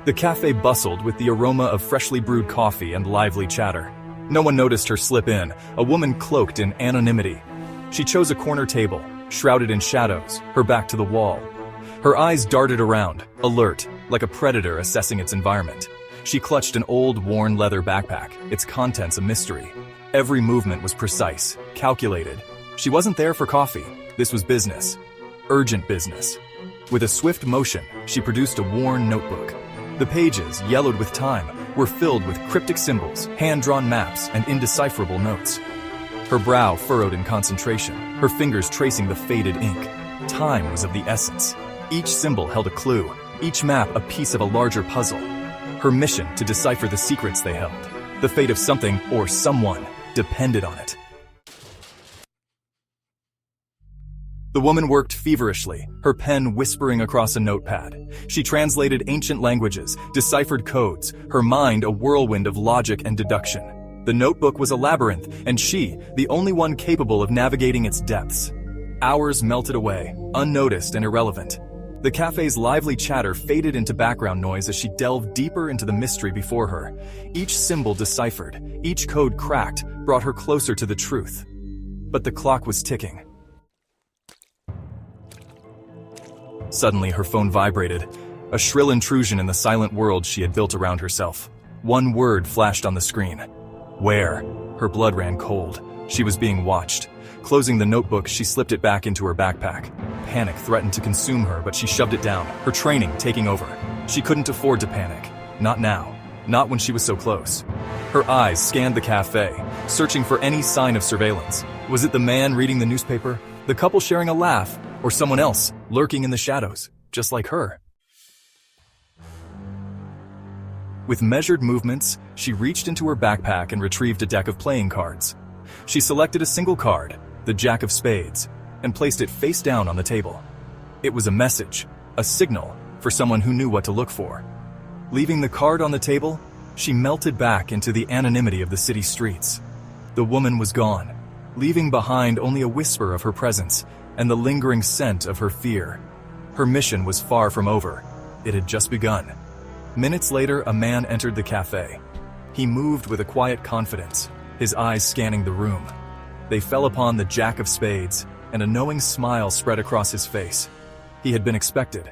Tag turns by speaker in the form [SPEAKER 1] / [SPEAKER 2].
[SPEAKER 1] The cafe bustled with the aroma of freshly brewed coffee and lively chatter. No one noticed her slip in, a woman cloaked in anonymity. She chose a corner table, shrouded in shadows, her back to the wall. Her eyes darted around, alert, like a predator assessing its environment. She clutched an old, worn leather backpack, its contents a mystery. Every movement was precise, calculated. She wasn't there for coffee. This was business. Urgent business. With a swift motion, she produced a worn notebook. The pages, yellowed with time, were filled with cryptic symbols, hand-drawn maps, and indecipherable notes. Her brow furrowed in concentration, her fingers tracing the faded ink. Time was of the essence. Each symbol held a clue, each map a piece of a larger puzzle. Her mission to decipher the secrets they held. The fate of something or someone depended on it. The woman worked feverishly, her pen whispering across a notepad. She translated ancient languages, deciphered codes, her mind a whirlwind of logic and deduction. The notebook was a labyrinth, and she, the only one capable of navigating its depths. Hours melted away, unnoticed and irrelevant. The cafe's lively chatter faded into background noise as she delved deeper into the mystery before her. Each symbol deciphered, each code cracked, brought her closer to the truth. But the clock was ticking. Suddenly, her phone vibrated, a shrill intrusion in the silent world she had built around herself. One word flashed on the screen. Where? Her blood ran cold. She was being watched. Closing the notebook, she slipped it back into her backpack. Panic threatened to consume her, but she shoved it down, her training taking over. She couldn't afford to panic. Not now. Not when she was so close. Her eyes scanned the cafe, searching for any sign of surveillance. Was it the man reading the newspaper? The couple sharing a laugh? Or someone else, lurking in the shadows, just like her? With measured movements, she reached into her backpack and retrieved a deck of playing cards. She selected a single card, the Jack of Spades, and placed it face down on the table. It was a message, a signal for someone who knew what to look for. Leaving the card on the table, she melted back into the anonymity of the city streets. The woman was gone, leaving behind only a whisper of her presence and the lingering scent of her fear. Her mission was far from over. It had just begun. Minutes later, a man entered the cafe. He moved with a quiet confidence, his eyes scanning the room. They fell upon the Jack of Spades, and a knowing smile spread across his face. He had been expected,